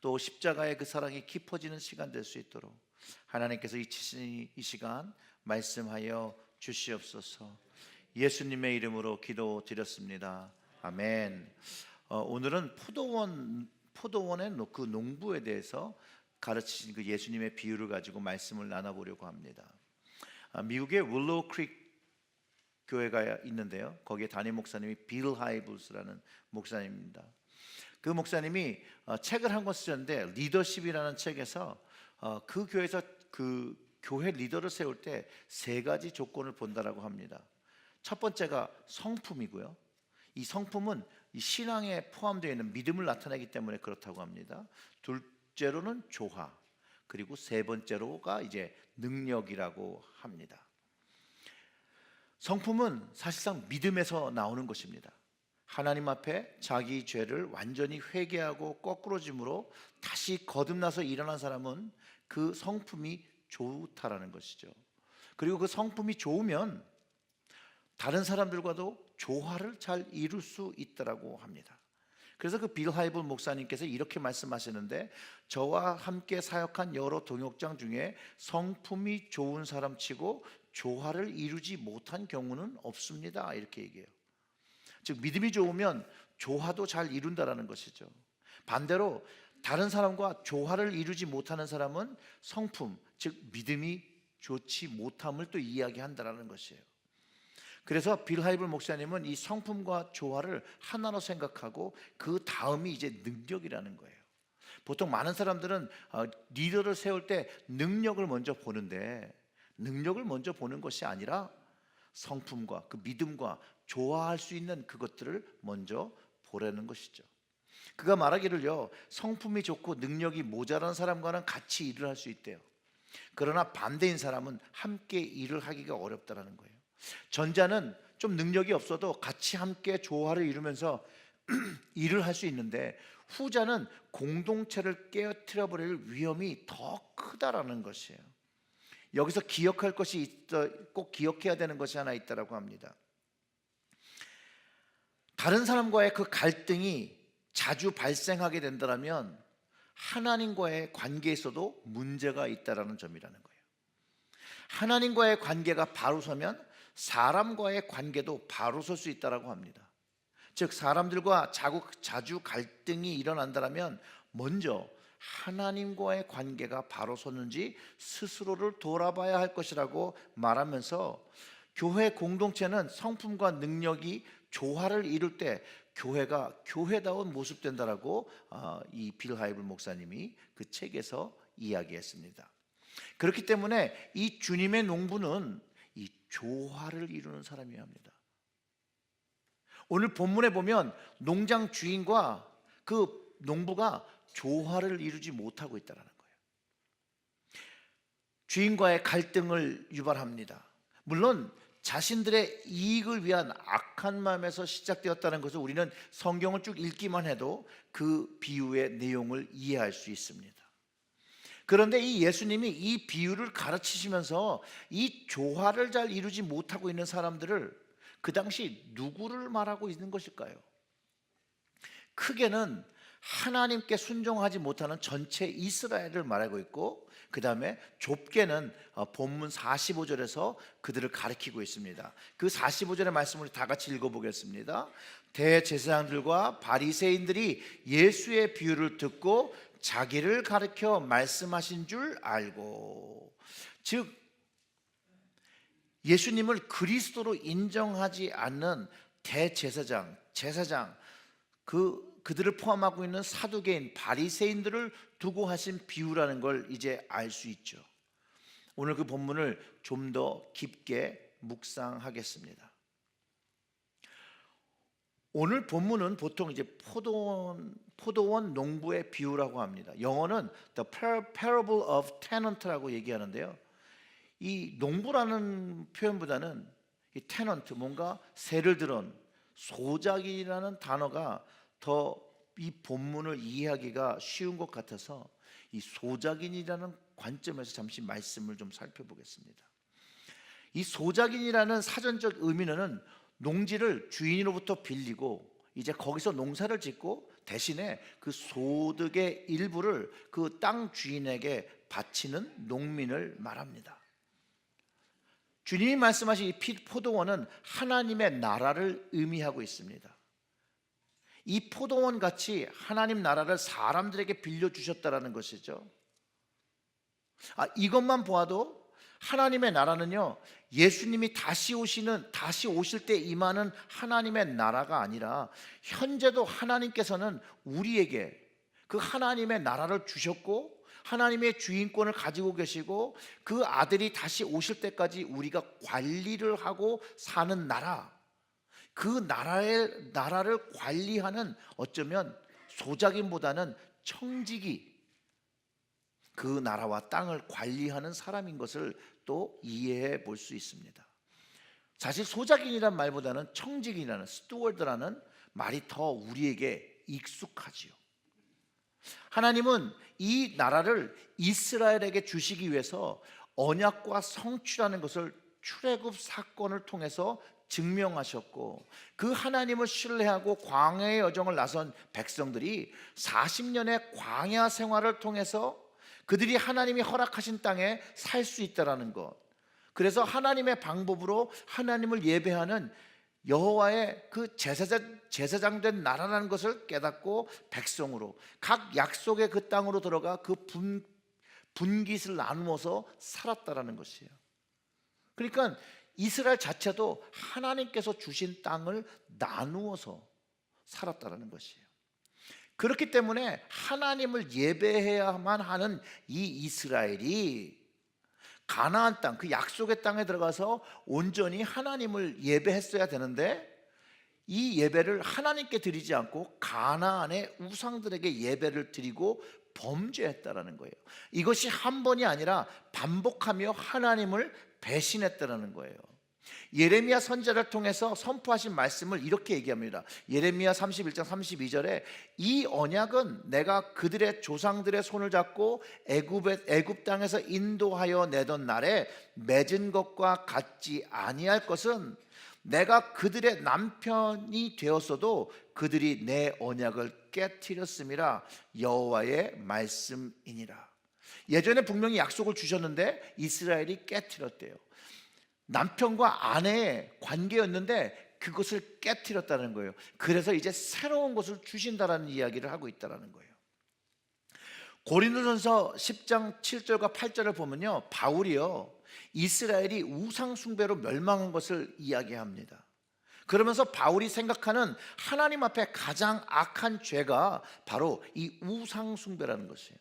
또 십자가의 그 사랑이 깊어지는 시간 될 수 있도록 하나님께서 이 시간 말씀하여 주시옵소서. 예수님의 이름으로 기도드렸습니다. 아멘. 오늘은 포도원의 그 농부에 대해서 가르치신 그 예수님의 비유를 가지고 말씀을 나눠보려고 합니다. 미국의 윌로우 크릭 교회가 있는데요, 거기에 담임 목사님이 빌 하이블스라는 목사님입니다. 그 목사님이 책을 한 권 쓰셨는데, 리더십이라는 책에서 그 교회에서 그 교회 리더를 세울 때 세 가지 조건을 본다라고 합니다. 첫 번째가 성품이고요, 이 성품은 이 신앙에 포함되어 있는 믿음을 나타내기 때문에 그렇다고 합니다. 둘째로는 조화, 그리고 세 번째로가 이제 능력이라고 합니다. 성품은 사실상 믿음에서 나오는 것입니다. 하나님 앞에 자기 죄를 완전히 회개하고 거꾸로짐으로 다시 거듭나서 일어난 사람은 그 성품이 좋다라는 것이죠. 그리고 그 성품이 좋으면 다른 사람들과도 조화를 잘 이룰 수 있다라고 합니다. 그래서 그 빌 하이블 목사님께서 이렇게 말씀하시는데, 저와 함께 사역한 여러 동역장 중에 성품이 좋은 사람 치고 조화를 이루지 못한 경우는 없습니다, 이렇게 얘기해요. 즉 믿음이 좋으면 조화도 잘 이룬다라는 것이죠. 반대로 다른 사람과 조화를 이루지 못하는 사람은 성품, 즉 믿음이 좋지 못함을 또 이야기한다라는 것이에요. 그래서 빌 하이블 목사님은 이 성품과 조화를 하나로 생각하고 그 다음이 이제 능력이라는 거예요. 보통 많은 사람들은 리더를 세울 때 능력을 먼저 보는데, 능력을 먼저 보는 것이 아니라 성품과 그 믿음과 조화할 수 있는 그것들을 먼저 보라는 것이죠. 그가 말하기를요, 성품이 좋고 능력이 모자란 사람과는 같이 일을 할 수 있대요. 그러나 반대인 사람은 함께 일을 하기가 어렵다라는 거예요. 전자는 좀 능력이 없어도 같이 함께 조화를 이루면서 일을 할 수 있는데, 후자는 공동체를 깨어뜨려 버릴 위험이 더 크다라는 것이에요. 여기서 기억할 것이 있어, 꼭 기억해야 되는 것이 하나 있다라고 합니다. 다른 사람과의 그 갈등이 자주 발생하게 된다면 하나님과의 관계에서도 문제가 있다라는 점이라는 거예요. 하나님과의 관계가 바로 서면 사람과의 관계도 바로 설 수 있다라고 합니다. 즉 사람들과 자주 갈등이 일어난다면 먼저 하나님과의 관계가 바로 섰는지 스스로를 돌아봐야 할 것이라고 말하면서, 교회 공동체는 성품과 능력이 조화를 이룰 때 교회가 교회다운 모습 된다라고 이 빌 하이블 목사님이 그 책에서 이야기했습니다. 그렇기 때문에 이 주님의 농부는 이 조화를 이루는 사람이어야 합니다. 오늘 본문에 보면 농장 주인과 그 농부가 조화를 이루지 못하고 있다는 거예요. 주인과의 갈등을 유발합니다. 물론 자신들의 이익을 위한 악한 마음에서 시작되었다는 것을 우리는 성경을 쭉 읽기만 해도 그 비유의 내용을 이해할 수 있습니다. 그런데 이 예수님이 이 비유를 가르치시면서 이 조화를 잘 이루지 못하고 있는 사람들을 그 당시 누구를 말하고 있는 것일까요? 크게는 하나님께 순종하지 못하는 전체 이스라엘을 말하고 있고, 그 다음에 좁게는 본문 45절에서 그들을 가리키고 있습니다. 그 45절의 말씀을 다 같이 읽어보겠습니다. 대제사장들과 바리새인들이 예수의 비유를 듣고 자기를 가리켜 말씀하신 줄 알고, 즉 예수님을 그리스도로 인정하지 않는 대제사장, 제사장, 그들을 포함하고 있는 사두개인, 바리새인들을 두고 하신 비유라는 걸 이제 알 수 있죠. 오늘 그 본문을 좀 더 깊게 묵상하겠습니다. 오늘 본문은 보통 이제 포도원 농부의 비유라고 합니다. 영어는 The Parable of Tenant라고 얘기하는데요, 이 농부라는 표현보다는 이 테넌트, 뭔가 세를 들은 소작이라는 단어가 더 이 본문을 이해하기가 쉬운 것 같아서 이 소작인이라는 관점에서 잠시 말씀을 좀 살펴보겠습니다. 이 소작인이라는 사전적 의미는 농지를 주인으로부터 빌리고 이제 거기서 농사를 짓고 대신에 그 소득의 일부를 그 땅 주인에게 바치는 농민을 말합니다. 주님이 말씀하신 이 포도원은 하나님의 나라를 의미하고 있습니다. 이 포도원 같이 하나님 나라를 사람들에게 빌려주셨다라는 것이죠. 이것만 보아도 하나님의 나라는요, 예수님이 다시 오실 때 임하는 하나님의 나라가 아니라 현재도 하나님께서는 우리에게 그 하나님의 나라를 주셨고 하나님의 주인권을 가지고 계시고 그 아들이 다시 오실 때까지 우리가 관리를 하고 사는 나라, 그 나라를 관리하는 어쩌면 소작인보다는 청지기, 그 나라와 땅을 관리하는 사람인 것을 또 이해해 볼 수 있습니다. 사실 소작인이란 말보다는 청지기라는 스튜어드라는 말이 더 우리에게 익숙하지요. 하나님은 이 나라를 이스라엘에게 주시기 위해서 언약과 성취라는 것을 출애굽 사건을 통해서 증명하셨고, 그 하나님을 신뢰하고 광야의 여정을 나선 백성들이 40년의 광야 생활을 통해서 그들이 하나님이 허락하신 땅에 살 수 있다라는 것, 그래서 하나님의 방법으로 하나님을 예배하는 여호와의 그 제사장된 나라라는 것을 깨닫고 백성으로 각 약속의 그 땅으로 들어가 그 분깃을 나누어서 살았다라는 것이에요. 그러니까 이스라엘 자체도 하나님께서 주신 땅을 나누어서 살았다라는 것이에요. 그렇기 때문에 하나님을 예배해야만 하는 이 이스라엘이 가나안 땅, 그 약속의 땅에 들어가서 온전히 하나님을 예배했어야 되는데 이 예배를 하나님께 드리지 않고 가나안의 우상들에게 예배를 드리고 범죄했다라는 거예요. 이것이 한 번이 아니라 반복하며 하나님을 배신했다라는 거예요. 예레미야 선지자를 통해서 선포하신 말씀을 이렇게 얘기합니다. 예레미야 31장 32절에 이 언약은 내가 그들의 조상들의 손을 잡고 애굽 땅에서 인도하여 내던 날에 맺은 것과 같지 아니할 것은 내가 그들의 남편이 되었어도 그들이 내 언약을 깨뜨렸음이라 여호와의 말씀이니라. 예전에 분명히 약속을 주셨는데 이스라엘이 깨뜨렸대요. 남편과 아내의 관계였는데 그것을 깨뜨렸다는 거예요. 그래서 이제 새로운 것을 주신다라는 이야기를 하고 있다는 거예요. 고린도전서 10장 7절과 8절을 보면요, 바울이요 이스라엘이 우상 숭배로 멸망한 것을 이야기합니다. 그러면서 바울이 생각하는 하나님 앞에 가장 악한 죄가 바로 이 우상 숭배라는 것이에요.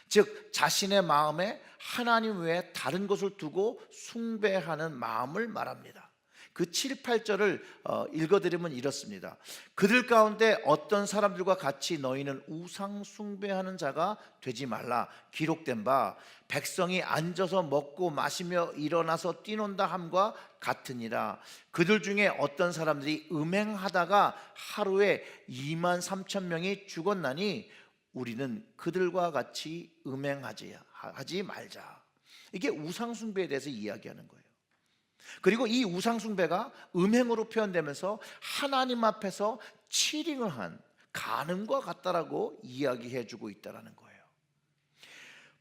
즉 자신의 마음에 하나님 외에 다른 것을 두고 숭배하는 마음을 말합니다. 그 7, 8절을 읽어드리면 이렇습니다. 그들 가운데 어떤 사람들과 같이 너희는 우상 숭배하는 자가 되지 말라. 기록된 바 백성이 앉아서 먹고 마시며 일어나서 뛰논다 함과 같으니라. 그들 중에 어떤 사람들이 음행하다가 하루에 2만 3천 명이 죽었나니 우리는 그들과 같이 음행하지 말자. 이게 우상숭배에 대해서 이야기하는 거예요. 그리고 이 우상숭배가 음행으로 표현되면서 하나님 앞에서 치링을 한 간음과 같다라고 이야기해주고 있다는 거예요.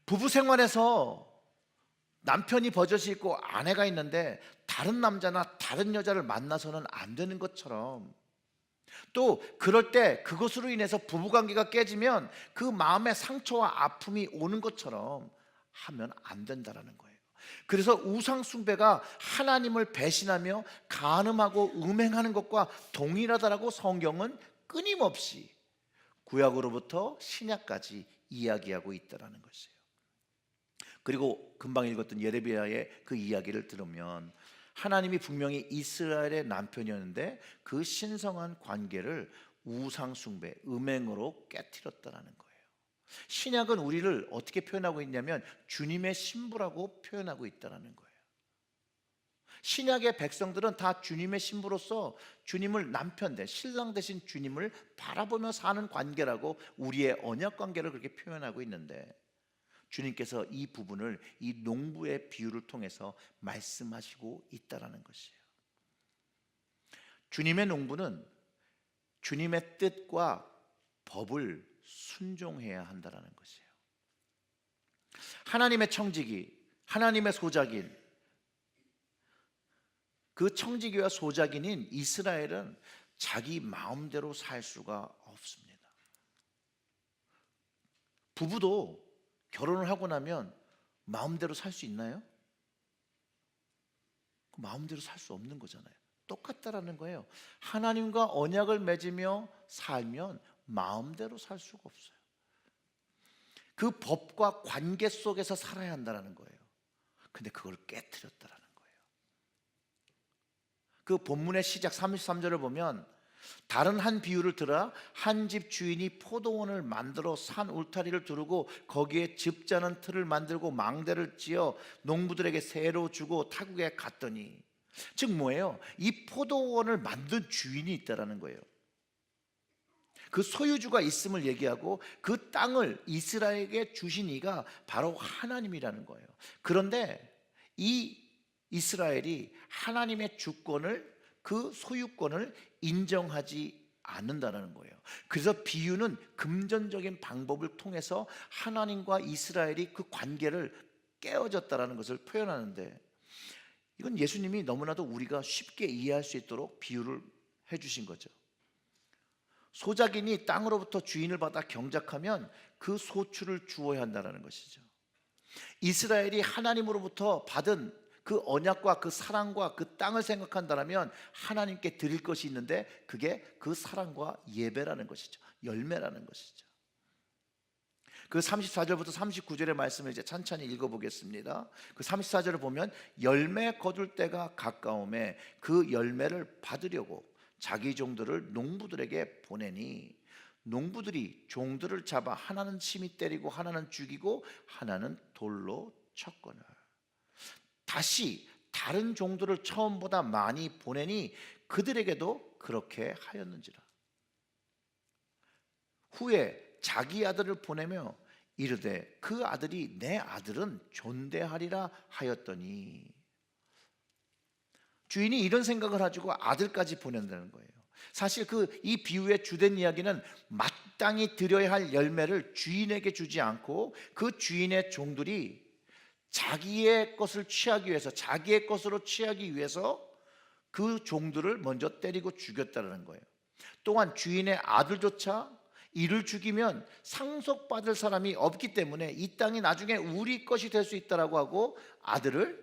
부부 생활에서 남편이 버젓이 있고 아내가 있는데 다른 남자나 다른 여자를 만나서는 안 되는 것처럼, 또 그럴 때 그것으로 인해서 부부관계가 깨지면 그 마음의 상처와 아픔이 오는 것처럼 하면 안 된다는 거예요. 그래서 우상숭배가 하나님을 배신하며 간음하고 음행하는 것과 동일하다라고 성경은 끊임없이 구약으로부터 신약까지 이야기하고 있다는 것이에요. 그리고 금방 읽었던 예레미야의 그 이야기를 들으면 하나님이 분명히 이스라엘의 남편이었는데 그 신성한 관계를 우상숭배, 음행으로 깨뜨렸다는 거예요. 신약은 우리를 어떻게 표현하고 있냐면 주님의 신부라고 표현하고 있다는 거예요. 신약의 백성들은 다 주님의 신부로서 주님을 남편 대 신랑 대신 주님을 바라보며 사는 관계라고 우리의 언약 관계를 그렇게 표현하고 있는데, 주님께서 이 부분을 이 농부의 비유를 통해서 말씀하시고 있다는 것이에요. 주님의 농부는 주님의 뜻과 법을 순종해야 한다는 것이에요. 하나님의 청지기, 하나님의 소작인, 그 청지기와 소작인인 이스라엘은 자기 마음대로 살 수가 없습니다. 부부도 결혼을 하고 나면 마음대로 살 수 있나요? 마음대로 살 수 없는 거잖아요. 똑같다라는 거예요. 하나님과 언약을 맺으며 살면 마음대로 살 수가 없어요. 그 법과 관계 속에서 살아야 한다는 거예요. 근데 그걸 깨트렸다라는 거예요. 그 본문의 시작 33절을 보면 다른 한 비유를 들어 한 집 주인이 포도원을 만들어 산 울타리를 두르고 거기에 즙자는 틀을 만들고 망대를 지어 농부들에게 새로 주고 타국에 갔더니, 즉 뭐예요? 이 포도원을 만든 주인이 있다라는 거예요. 그 소유주가 있음을 얘기하고 그 땅을 이스라엘에게 주신 이가 바로 하나님이라는 거예요. 그런데 이 이스라엘이 하나님의 주권을, 그 소유권을 인정하지 않는다는 거예요. 그래서 비유는 금전적인 방법을 통해서 하나님과 이스라엘이 그 관계를 깨어졌다는 것을 표현하는데, 이건 예수님이 너무나도 우리가 쉽게 이해할 수 있도록 비유를 해주신 거죠. 소작인이 땅으로부터 주인을 받아 경작하면 그 소출을 주어야 한다는 것이죠. 이스라엘이 하나님으로부터 받은 그 언약과 그 사랑과 그 땅을 생각한다면 하나님께 드릴 것이 있는데, 그게 그 사랑과 예배라는 것이죠. 열매라는 것이죠. 그 34절부터 39절의 말씀을 이제 찬찬히 읽어보겠습니다. 그 34절을 보면 열매 거둘 때가 가까움에 그 열매를 받으려고 자기 종들을 농부들에게 보내니 농부들이 종들을 잡아 하나는 심히 때리고 하나는 죽이고 하나는 돌로 쳤거늘 다시 다른 종들을 처음보다 많이 보내니 그들에게도 그렇게 하였는지라. 후에 자기 아들을 보내며 이르되 그 아들이 내 아들은 존대하리라 하였더니, 주인이 이런 생각을 가지고 아들까지 보낸다는 거예요. 사실 이 비유의 주된 이야기는 마땅히 드려야 할 열매를 주인에게 주지 않고 그 주인의 종들이 자기의 것을 취하기 위해서, 자기의 것으로 취하기 위해서 그 종들을 먼저 때리고 죽였다는 거예요. 또한 주인의 아들조차 이를 죽이면 상속받을 사람이 없기 때문에 이 땅이 나중에 우리 것이 될 수 있다라고 하고 아들을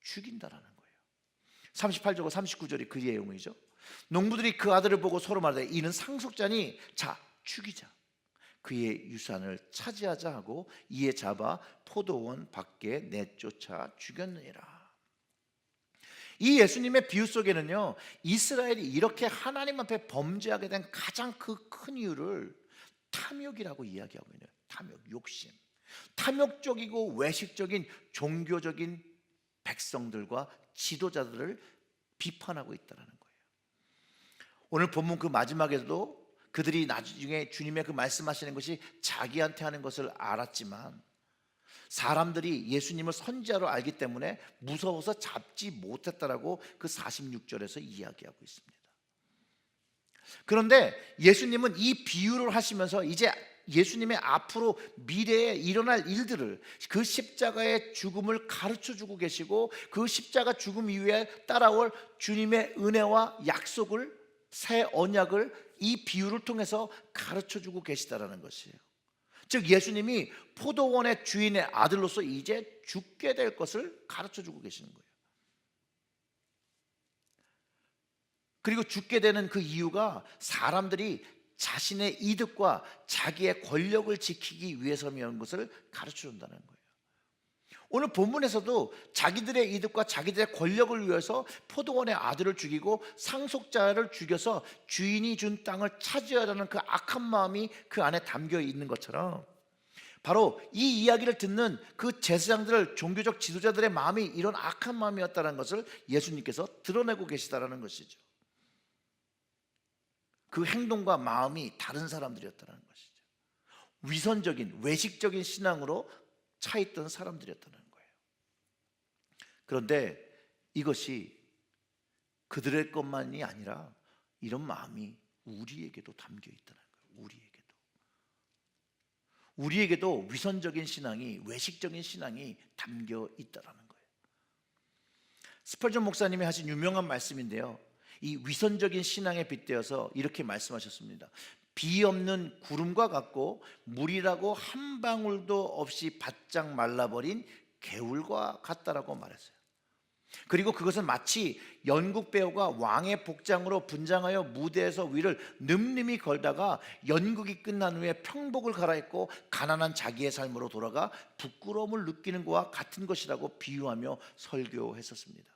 죽인다라는 거예요. 38절과 39절이 그 내용이죠. 농부들이 그 아들을 보고 서로 말하되 이는 상속자니 자 죽이자, 그의 유산을 차지하자 하고 이에 잡아 포도원 밖에 내쫓아 죽였느니라. 이 예수님의 비유 속에는요, 이스라엘이 이렇게 하나님 앞에 범죄하게 된 가장 그 큰 이유를 탐욕이라고 이야기하고 있네요. 탐욕, 욕심. 탐욕적이고 외식적인 종교적인 백성들과 지도자들을 비판하고 있다는 거예요. 오늘 본문 그 마지막에도 그들이 나중에 주님의 그 말씀하시는 것이 자기한테 하는 것을 알았지만 사람들이 예수님을 선지자로 알기 때문에 무서워서 잡지 못했다라고 그 46절에서 이야기하고 있습니다. 그런데 예수님은 이 비유를 하시면서 이제 예수님의 앞으로 미래에 일어날 일들을, 그 십자가의 죽음을 가르쳐 주고 계시고 그 십자가 죽음 이후에 따라올 주님의 은혜와 약속을, 새 언약을 이 비유를 통해서 가르쳐 주고 계시다라는 것이에요. 즉 예수님이 포도원의 주인의 아들로서 이제 죽게 될 것을 가르쳐 주고 계시는 거예요. 그리고 죽게 되는 그 이유가 사람들이 자신의 이득과 자기의 권력을 지키기 위해서라는 것을 가르쳐 준다는 거예요. 오늘 본문에서도 자기들의 이득과 자기들의 권력을 위해서 포도원의 아들을 죽이고 상속자를 죽여서 주인이 준 땅을 차지하려는 그 악한 마음이 그 안에 담겨 있는 것처럼, 바로 이 이야기를 듣는 그 제사장들, 종교적 지도자들의 마음이 이런 악한 마음이었다는 것을 예수님께서 드러내고 계시다는 것이죠. 그 행동과 마음이 다른 사람들이었다는 것이죠. 위선적인, 외식적인 신앙으로 차있던 사람들이었다는 거예요. 그런데 이것이 그들의 것만이 아니라 이런 마음이 우리에게도 담겨 있다는 거예요. 우리에게도 위선적인 신앙이, 외식적인 신앙이 담겨 있다라는 거예요. 스펄전 목사님이 하신 유명한 말씀인데요, 이 위선적인 신앙에 빗대어서 이렇게 말씀하셨습니다. 비 없는 구름과 같고 물이라고 한 방울도 없이 바짝 말라버린 개울과 같다라고 말했어요. 그리고 그것은 마치 연극 배우가 왕의 복장으로 분장하여 무대에서 위를 늠름히 걸다가 연극이 끝난 후에 평복을 갈아입고 가난한 자기의 삶으로 돌아가 부끄러움을 느끼는 것과 같은 것이라고 비유하며 설교했었습니다.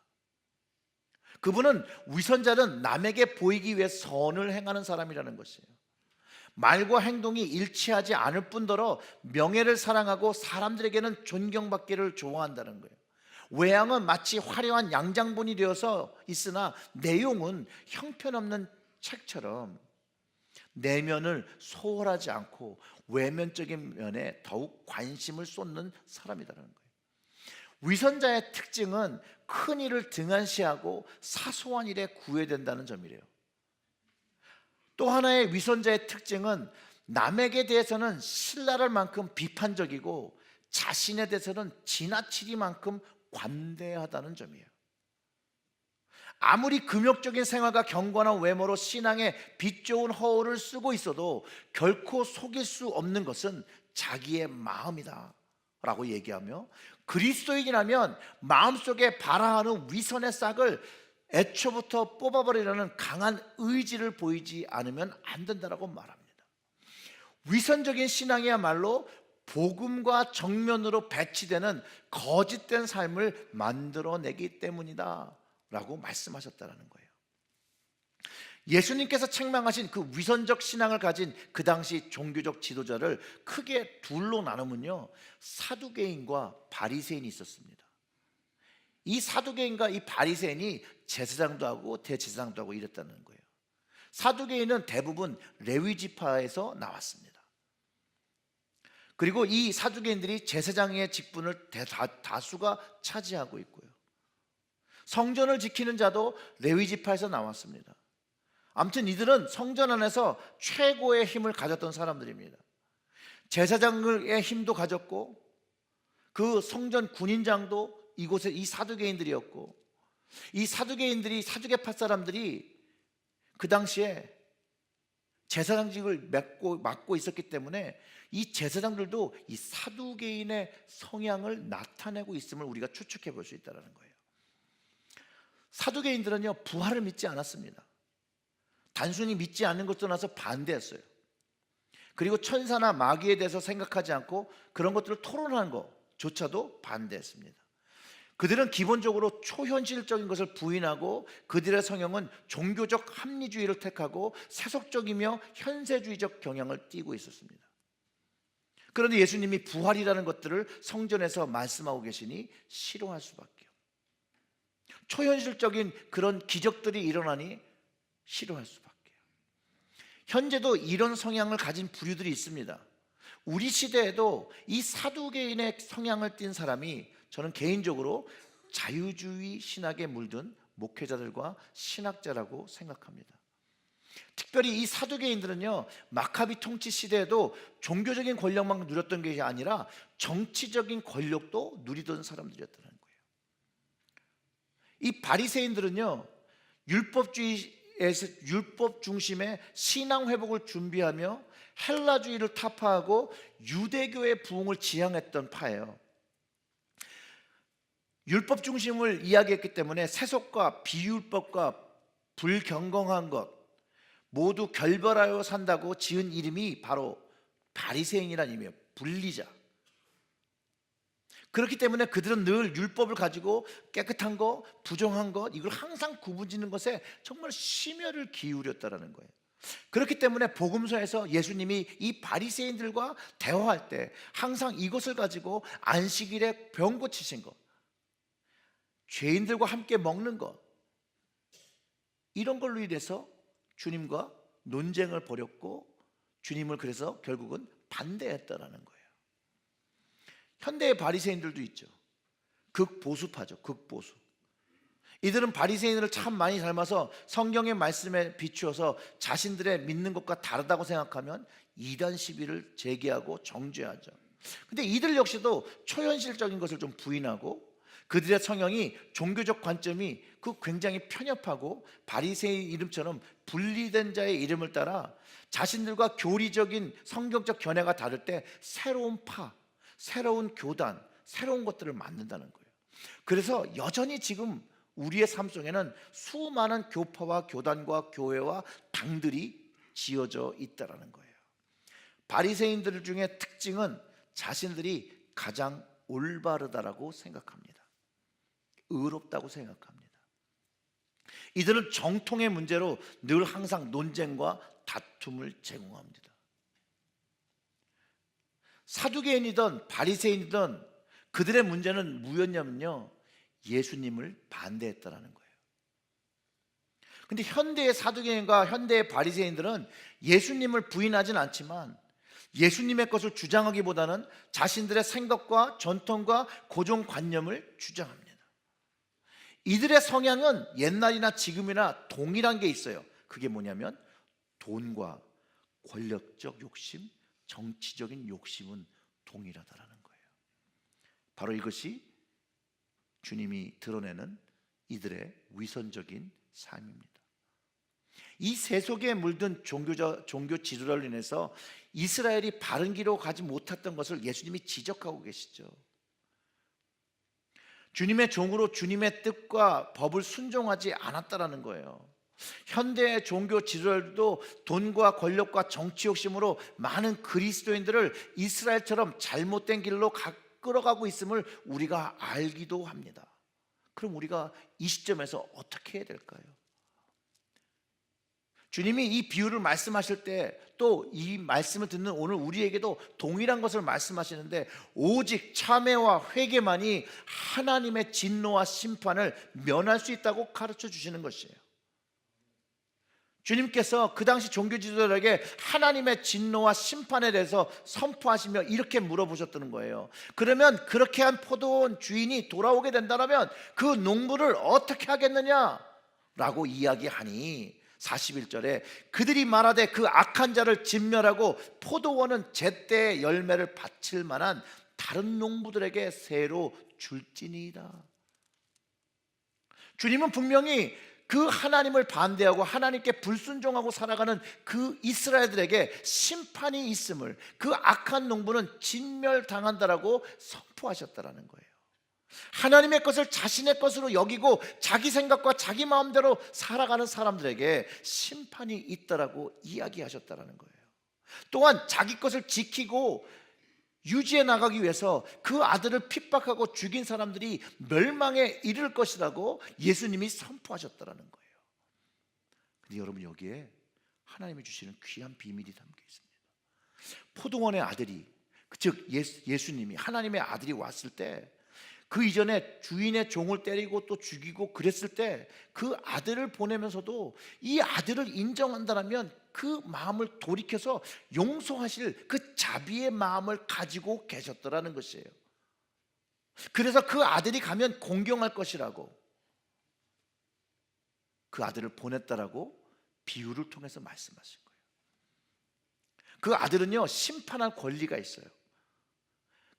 그분은 위선자는 남에게 보이기 위해 선을 행하는 사람이라는 것이에요. 말과 행동이 일치하지 않을 뿐더러 명예를 사랑하고 사람들에게는 존경받기를 좋아한다는 거예요. 외양은 마치 화려한 양장본이 되어서 있으나 내용은 형편없는 책처럼 내면을 소홀하지 않고 외면적인 면에 더욱 관심을 쏟는 사람이라는 거예요. 위선자의 특징은 큰 일을 등한시하고 사소한 일에 구애된다는 점이래요. 또 하나의 위선자의 특징은 남에게 대해서는 신랄할 만큼 비판적이고 자신에 대해서는 지나치리만큼 관대하다는 점이에요. 아무리 금욕적인 생활과 경건한 외모로 신앙의 빛 좋은 허울을 쓰고 있어도 결코 속일 수 없는 것은 자기의 마음이다 라고 얘기하며, 그리스도인이라면 마음속에 발화하는 위선의 싹을 애초부터 뽑아버리려는 강한 의지를 보이지 않으면 안 된다라고 말합니다. 위선적인 신앙이야말로 복음과 정면으로 배치되는 거짓된 삶을 만들어내기 때문이다 라고 말씀하셨다는 거예요. 예수님께서 책망하신 그 위선적 신앙을 가진 그 당시 종교적 지도자를 크게 둘로 나누면요, 사두개인과 바리새인이 있었습니다. 이 사두개인과 이 바리새인이 제사장도 하고 대제사장도 하고 이랬다는 거예요. 사두개인은 대부분 레위 지파에서 나왔습니다. 그리고 이 사두개인들이 제사장의 직분을 다수가 차지하고 있고요, 성전을 지키는 자도 레위 지파에서 나왔습니다. 아무튼 이들은 성전 안에서 최고의 힘을 가졌던 사람들입니다. 제사장의 힘도 가졌고 그 성전 군인장도 이곳에 이 사두개인들이었고, 이 사두개인들이, 사두개파 사람들이 그 당시에 제사장직을 맡고 있었기 때문에 이 제사장들도 이 사두개인의 성향을 나타내고 있음을 우리가 추측해 볼 수 있다는 거예요. 사두개인들은요, 부활을 믿지 않았습니다. 단순히 믿지 않는 것도 나서 반대했어요. 그리고 천사나 마귀에 대해서 생각하지 않고 그런 것들을 토론하는 것조차도 반대했습니다. 그들은 기본적으로 초현실적인 것을 부인하고 그들의 성향은 종교적 합리주의를 택하고 세속적이며 현세주의적 경향을 띠고 있었습니다. 그런데 예수님이 부활이라는 것들을 성전에서 말씀하고 계시니 싫어할 수밖에요. 초현실적인 그런 기적들이 일어나니 싫어할 수밖에요. 현재도 이런 성향을 가진 부류들이 있습니다. 우리 시대에도 이 사두개인의 성향을 띤 사람이, 저는 개인적으로 자유주의 신학에 물든 목회자들과 신학자라고 생각합니다. 특별히 이 사두개인들은요, 마카비 통치 시대에도 종교적인 권력만 누렸던 게 아니라 정치적인 권력도 누리던 사람들이었다는 거예요. 이 바리새인들은요, 율법 중심의 신앙 회복을 준비하며 헬라주의를 타파하고 유대교의 부흥을 지향했던 파예요. 율법 중심을 이야기했기 때문에 세속과 비율법과 불경건한 것 모두 결별하여 산다고 지은 이름이 바로 바리새인이라는 이름이에요. 분리자. 그렇기 때문에 그들은 늘 율법을 가지고 깨끗한 것, 부정한 것, 이걸 항상 구분짓는 것에 정말 심혈을 기울였다라는 거예요. 그렇기 때문에 복음서에서 예수님이 이 바리새인들과 대화할 때 항상 이것을 가지고 안식일에 병 고치신 것, 죄인들과 함께 먹는 것, 이런 걸로 인해서 주님과 논쟁을 벌였고 주님을 그래서 결국은 반대했다라는 거예요. 현대의 바리새인들도 있죠. 극보수파죠. 극보수. 이들은 바리새인들을 참 많이 닮아서 성경의 말씀에 비추어서 자신들의 믿는 것과 다르다고 생각하면 이단 시비를 제기하고 정죄하죠. 근데 이들 역시도 초현실적인 것을 좀 부인하고 그들의 성향이, 종교적 관점이 굉장히 편협하고 바리새인 이름처럼 분리된 자의 이름을 따라 자신들과 교리적인 성경적 견해가 다를 때 새로운 파, 새로운 교단, 새로운 것들을 만든다는 거예요. 그래서 여전히 지금 우리의 삶 속에는 수많은 교파와 교단과 교회와 당들이 지어져 있다는 거예요. 바리새인들 중에 특징은 자신들이 가장 올바르다라고 생각합니다. 의롭다고 생각합니다. 이들은 정통의 문제로 늘 항상 논쟁과 다툼을 제공합니다. 사두개인이든 바리새인이든 그들의 문제는 뭐였냐면요, 예수님을 반대했다라는 거예요. 근데 현대의 사두개인과 현대의 바리새인들은 예수님을 부인하진 않지만 예수님의 것을 주장하기보다는 자신들의 생각과 전통과 고정관념을 주장합니다. 이들의 성향은 옛날이나 지금이나 동일한 게 있어요. 그게 뭐냐면 돈과 권력적 욕심, 정치적인 욕심은 동일하다라는 거예요. 바로 이것이 주님이 드러내는 이들의 위선적인 삶입니다. 이 세속에 물든 종교 지도를 인해서 이스라엘이 바른 길로 가지 못했던 것을 예수님이 지적하고 계시죠. 주님의 종으로 주님의 뜻과 법을 순종하지 않았다라는 거예요. 현대의 종교 지도자들도 돈과 권력과 정치 욕심으로 많은 그리스도인들을 이스라엘처럼 잘못된 길로 끌어가고 있음을 우리가 알기도 합니다. 그럼 우리가 이 시점에서 어떻게 해야 될까요? 주님이 이 비유를 말씀하실 때 또 이 말씀을 듣는 오늘 우리에게도 동일한 것을 말씀하시는데, 오직 참회와 회개만이 하나님의 진노와 심판을 면할 수 있다고 가르쳐 주시는 것이에요. 주님께서 그 당시 종교 지도자들에게 하나님의 진노와 심판에 대해서 선포하시며 이렇게 물어보셨다는 거예요. 그러면 그렇게 한 포도원 주인이 돌아오게 된다면 그 농부를 어떻게 하겠느냐? 라고 이야기하니 41절에 그들이 말하되 그 악한 자를 진멸하고 포도원은 제때 열매를 바칠 만한 다른 농부들에게 새로 줄지니이다. 주님은 분명히 그 하나님을 반대하고 하나님께 불순종하고 살아가는 그 이스라엘들에게 심판이 있음을, 그 악한 농부는 진멸당한다라고 선포하셨다라는 거예요. 하나님의 것을 자신의 것으로 여기고 자기 생각과 자기 마음대로 살아가는 사람들에게 심판이 있다라고 이야기하셨다라는 거예요. 또한 자기 것을 지키고 유지해 나가기 위해서 그 아들을 핍박하고 죽인 사람들이 멸망에 이를 것이라고 예수님이 선포하셨다라는 거예요. 근데 여러분, 여기에 하나님이 주시는 귀한 비밀이 담겨 있습니다. 포도원의 아들이, 즉 예수님이, 하나님의 아들이 왔을 때 그 이전에 주인의 종을 때리고 또 죽이고 그랬을 때 그 아들을 보내면서도 이 아들을 인정한다면 그 마음을 돌이켜서 용서하실 그 자비의 마음을 가지고 계셨더라는 것이에요. 그래서 그 아들이 가면 공경할 것이라고 그 아들을 보냈다라고 비유를 통해서 말씀하신 거예요. 그 아들은요, 심판할 권리가 있어요.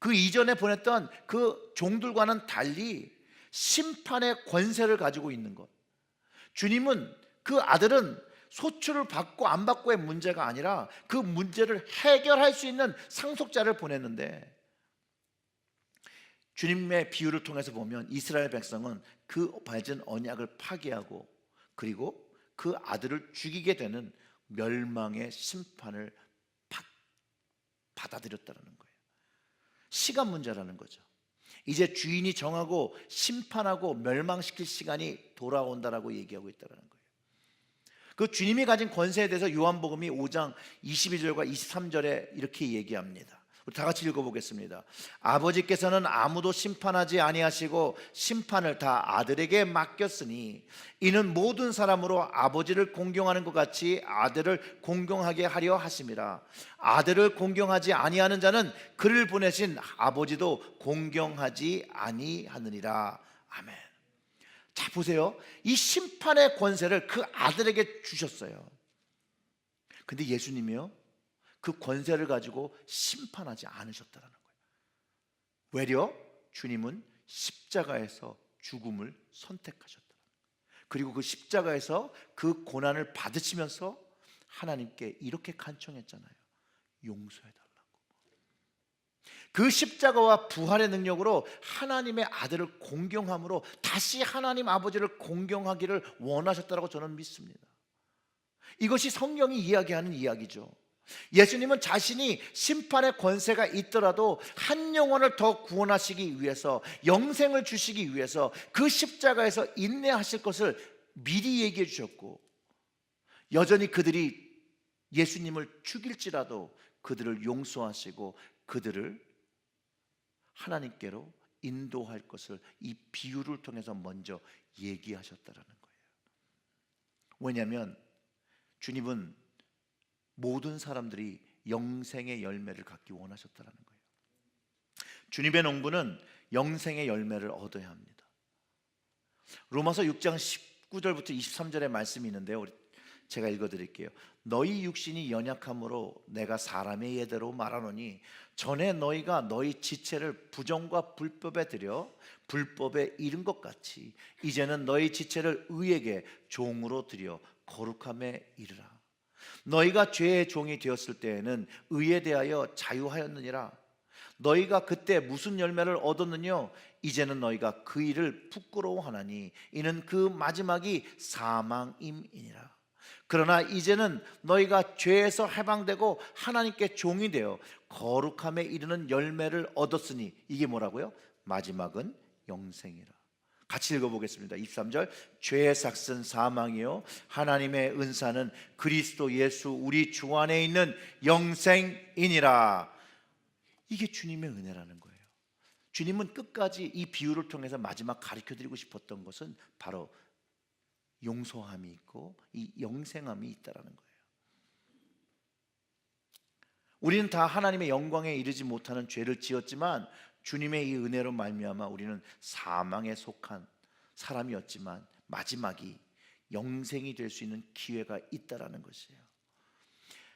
그 이전에 보냈던 그 종들과는 달리 심판의 권세를 가지고 있는 것. 주님은, 그 아들은 소출을 받고 안 받고의 문제가 아니라 그 문제를 해결할 수 있는 상속자를 보냈는데, 주님의 비유를 통해서 보면 이스라엘 백성은 그 맺은 언약을 파기하고 그리고 그 아들을 죽이게 되는 멸망의 심판을 받아들였다는 거예요. 시간 문제라는 거죠. 이제 주인이 정하고 심판하고 멸망시킬 시간이 돌아온다라고 얘기하고 있다는 거예요. 그 주님이 가진 권세에 대해서 요한복음이 5장 22절과 23절에 이렇게 얘기합니다. 우리 다 같이 읽어보겠습니다. 아버지께서는 아무도 심판하지 아니하시고 심판을 다 아들에게 맡겼으니 이는 모든 사람으로 아버지를 공경하는 것 같이 아들을 공경하게 하려 하심이라. 아들을 공경하지 아니하는 자는 그를 보내신 아버지도 공경하지 아니하느니라. 아멘. 자, 보세요. 이 심판의 권세를 그 아들에게 주셨어요. 근데 예수님이요, 그 권세를 가지고 심판하지 않으셨다는 거예요. 외려 주님은 십자가에서 죽음을 선택하셨다. 그리고 그 십자가에서 그 고난을 받으시면서 하나님께 이렇게 간청했잖아요. 용서해달라고. 그 십자가와 부활의 능력으로 하나님의 아들을 공경함으로 다시 하나님 아버지를 공경하기를 원하셨다고 저는 믿습니다. 이것이 성경이 이야기하는 이야기죠. 예수님은 자신이 심판의 권세가 있더라도 한 영혼을 더 구원하시기 위해서, 영생을 주시기 위해서 그 십자가에서 인내하실 것을 미리 얘기해 주셨고, 여전히 그들이 예수님을 죽일지라도 그들을 용서하시고 그들을 하나님께로 인도할 것을 이 비유를 통해서 먼저 얘기하셨다는 거예요. 왜냐하면 주님은 모든 사람들이 영생의 열매를 갖기 원하셨다는 거예요. 주님의 농부는 영생의 열매를 얻어야 합니다. 로마서 6장 19절부터 23절의 말씀이 있는데요, 제가 읽어드릴게요. 너희 육신이 연약함으로 내가 사람의 예대로 말하노니 전에 너희가 너희 지체를 부정과 불법에 들여 불법에 이른 것 같이 이제는 너희 지체를 의에게 종으로 들여 거룩함에 이르라. 너희가 죄의 종이 되었을 때에는 의에 대하여 자유하였느니라. 너희가 그때 무슨 열매를 얻었느냐? 이제는 너희가 그 일을 부끄러워하나니 이는 그 마지막이 사망임이니라. 그러나 이제는 너희가 죄에서 해방되고 하나님께 종이 되어 거룩함에 이르는 열매를 얻었으니 이게 뭐라고요? 마지막은 영생이라. 같이 읽어보겠습니다. 23절. 죄의 삭은 사망이요 하나님의 은사는 그리스도 예수 우리 주 안에 있는 영생이니라. 이게 주님의 은혜라는 거예요. 주님은 끝까지 이 비유를 통해서 마지막 가르쳐드리고 싶었던 것은 바로 용서함이 있고 이 영생함이 있다는 거예요. 우리는 다 하나님의 영광에 이르지 못하는 죄를 지었지만 주님의 이 은혜로 말미암아 우리는 사망에 속한 사람이었지만 마지막이 영생이 될 수 있는 기회가 있다라는 것이에요.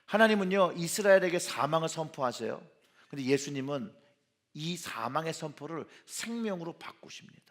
하나님은요 이스라엘에게 사망을 선포하세요. 그런데 예수님은 이 사망의 선포를 생명으로 바꾸십니다.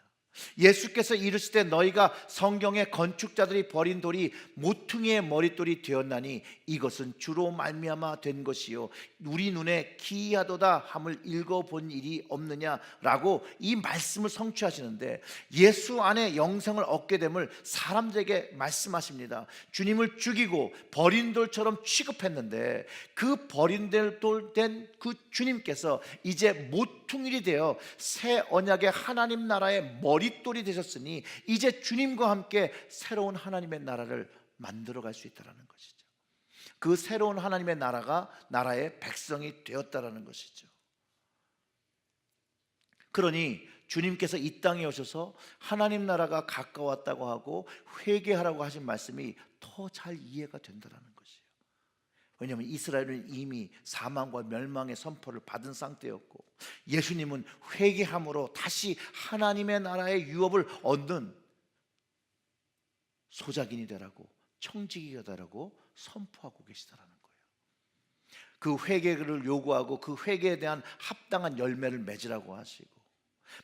예수께서 이르실 때 너희가 성경의 건축자들이 버린 돌이 모퉁이의 머릿돌이 되었나니 이것은 주로 말미암아 된 것이요 우리 눈에 기이하도다 함을 읽어본 일이 없느냐라고 이 말씀을 성취하시는데, 예수 안에 영생을 얻게 됨을 사람들에게 말씀하십니다. 주님을 죽이고 버린 돌처럼 취급했는데 그 버린 돌 된 그 주님께서 이제 모퉁이이 되어 새 언약의 하나님 나라의 머릿돌이 되셨으니 이제 주님과 함께 새로운 하나님의 나라를 만들어갈 수 있다는 것이죠. 그 새로운 하나님의 나라가 나라의 백성이 되었다는 것이죠. 그러니 주님께서 이 땅에 오셔서 하나님 나라가 가까웠다고 하고 회개하라고 하신 말씀이 더 잘 이해가 된다는 것이에요. 왜냐하면 이스라엘은 이미 사망과 멸망의 선포를 받은 상태였고 예수님은 회개함으로 다시 하나님의 나라의 유업을 얻는 소작인이 되라고, 청지기가 되라고 선포하고 계시다라는 거예요. 그 회개를 요구하고 그 회개에 대한 합당한 열매를 맺으라고 하시고,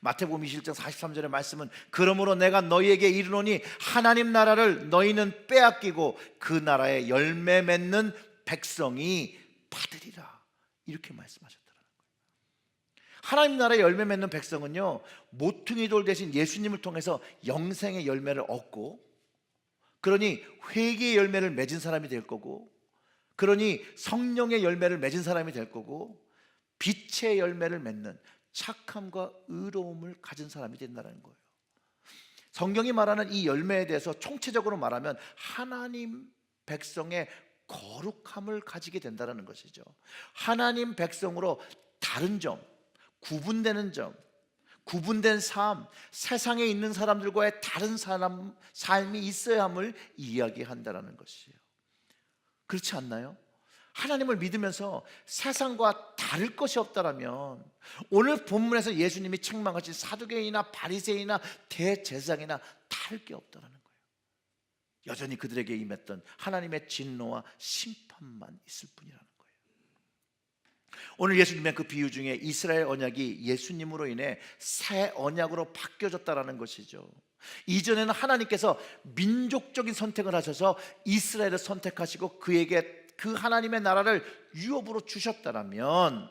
마태복음 21장 43절의 말씀은 그러므로 내가 너희에게 이르노니 하나님 나라를 너희는 빼앗기고 그 나라에 열매 맺는 백성이 받으리라, 이렇게 말씀하셨더라는 거예요. 하나님 나라의 열매 맺는 백성은요 모퉁이 돌 대신 예수님을 통해서 영생의 열매를 얻고, 그러니 회개의 열매를 맺은 사람이 될 거고, 그러니 성령의 열매를 맺은 사람이 될 거고, 빛의 열매를 맺는 착함과 의로움을 가진 사람이 된다는 거예요. 성경이 말하는 이 열매에 대해서 총체적으로 말하면 하나님 백성의 거룩함을 가지게 된다는 것이죠. 하나님 백성으로 다른 점, 구분되는 점, 구분된 삶, 세상에 있는 사람들과의 다른 삶이 있어야 함을 이야기한다는 것이에요. 그렇지 않나요? 하나님을 믿으면서 세상과 다를 것이 없다라면 오늘 본문에서 예수님이 책망하신 사두개인이나 바리새인이나 대제사장이나 다를 게 없다라는 거예요. 여전히 그들에게 임했던 하나님의 진노와 심판만 있을 뿐이라는 거예요. 오늘 예수님의 그 비유 중에 이스라엘 언약이 예수님으로 인해 새 언약으로 바뀌어졌다라는 것이죠. 이전에는 하나님께서 민족적인 선택을 하셔서 이스라엘을 선택하시고 그에게 그 하나님의 나라를 유업으로 주셨다라면,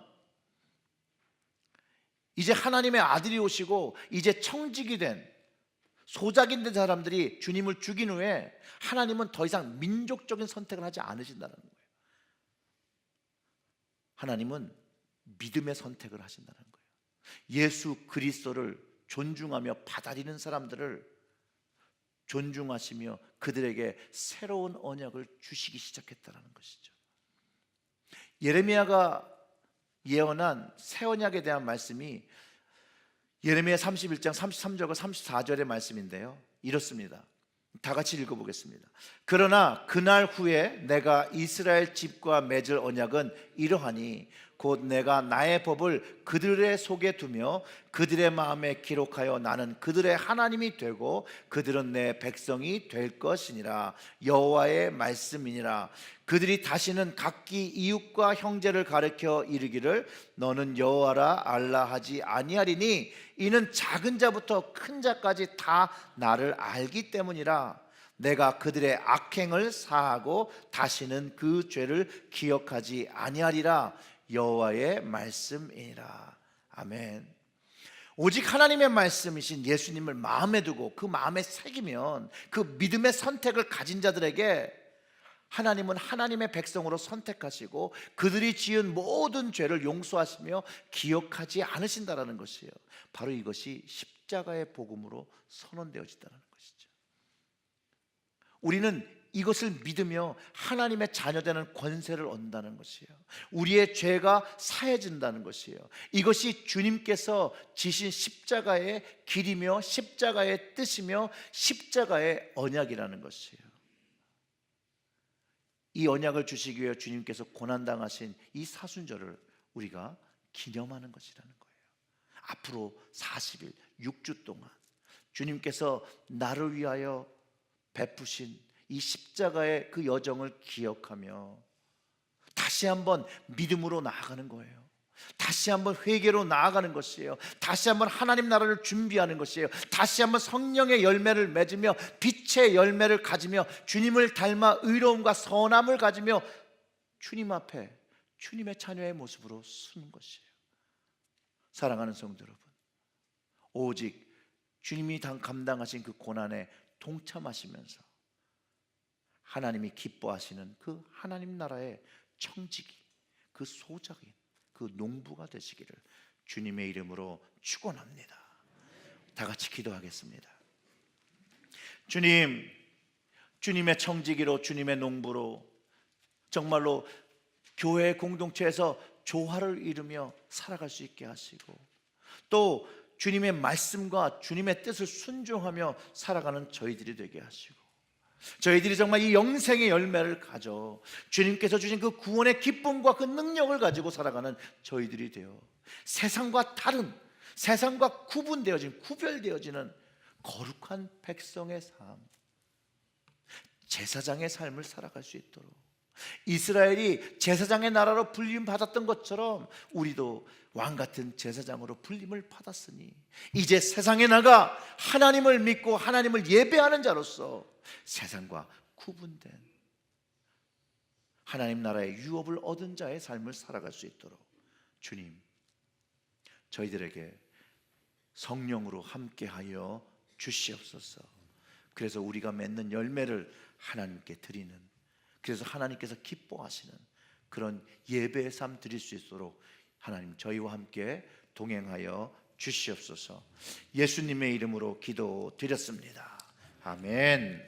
이제 하나님의 아들이 오시고 이제 청직이 된 소작인 된 사람들이 주님을 죽인 후에 하나님은 더 이상 민족적인 선택을 하지 않으신다는 거예요. 하나님은 믿음의 선택을 하신다는 거예요. 예수 그리스도를 존중하며 받아들이는 사람들을 존중하시며 그들에게 새로운 언약을 주시기 시작했다는 것이죠. 예레미야가 예언한 새 언약에 대한 말씀이 예레미야 31장 33절과 34절의 말씀인데요, 이렇습니다. 다 같이 읽어보겠습니다. 그러나 그날 후에 내가 이스라엘 집과 맺을 언약은 이러하니 곧 내가 나의 법을 그들의 속에 두며 그들의 마음에 기록하여 나는 그들의 하나님이 되고 그들은 내 백성이 될 것이니라. 여호와의 말씀이니라. 그들이 다시는 각기 이웃과 형제를 가르쳐 이르기를 너는 여호와라 알라 하지 아니하리니 이는 작은 자부터 큰 자까지 다 나를 알기 때문이라. 내가 그들의 악행을 사하고 다시는 그 죄를 기억하지 아니하리라. 여호와의 말씀이니라. 아멘. 오직 하나님의 말씀이신 예수님을 마음에 두고 그 마음에 새기면 그 믿음의 선택을 가진 자들에게 하나님은 하나님의 백성으로 선택하시고 그들이 지은 모든 죄를 용서하시며 기억하지 않으신다라는 것이에요. 바로 이것이 십자가의 복음으로 선언되어진다는 것이죠. 우리는 이것을 믿으며 하나님의 자녀되는 권세를 얻는다는 것이에요. 우리의 죄가 사해진다는 것이에요. 이것이 주님께서 지신 십자가의 길이며 십자가의 뜻이며 십자가의 언약이라는 것이에요. 이 언약을 주시기 위해 주님께서 고난당하신 이 사순절을 우리가 기념하는 것이라는 거예요. 앞으로 40일 6주 동안 주님께서 나를 위하여 베푸신 이 십자가의 그 여정을 기억하며 다시 한번 믿음으로 나아가는 거예요. 다시 한번 회개로 나아가는 것이에요. 다시 한번 하나님 나라를 준비하는 것이에요. 다시 한번 성령의 열매를 맺으며 빛의 열매를 가지며 주님을 닮아 의로움과 선함을 가지며 주님 앞에 주님의 자녀의 모습으로 서는 것이에요. 사랑하는 성도 여러분, 오직 주님이 감당하신 그 고난에 동참하시면서 하나님이 기뻐하시는 그 하나님 나라의 청지기, 그 소작인, 그 농부가 되시기를 주님의 이름으로 축원합니다. 다 같이 기도하겠습니다. 주님, 주님의 청지기로 주님의 농부로 정말로 교회 공동체에서 조화를 이루며 살아갈 수 있게 하시고 또 주님의 말씀과 주님의 뜻을 순종하며 살아가는 저희들이 되게 하시고 저희들이 정말 이 영생의 열매를 가져 주님께서 주신 그 구원의 기쁨과 그 능력을 가지고 살아가는 저희들이 되어 세상과 다른, 세상과 구별되어지는 거룩한 백성의 삶, 제사장의 삶을 살아갈 수 있도록 이스라엘이 제사장의 나라로 불림받았던 것처럼 우리도 왕같은 제사장으로 불림을 받았으니 이제 세상에 나가 하나님을 믿고 하나님을 예배하는 자로서 세상과 구분된 하나님 나라의 유업을 얻은 자의 삶을 살아갈 수 있도록 주님, 저희들에게 성령으로 함께하여 주시옵소서. 그래서 우리가 맺는 열매를 하나님께 드리는, 그래서 하나님께서 기뻐하시는 그런 예배의 삶 드릴 수 있도록 하나님 저희와 함께 동행하여 주시옵소서. 예수님의 이름으로 기도드렸습니다. 아멘.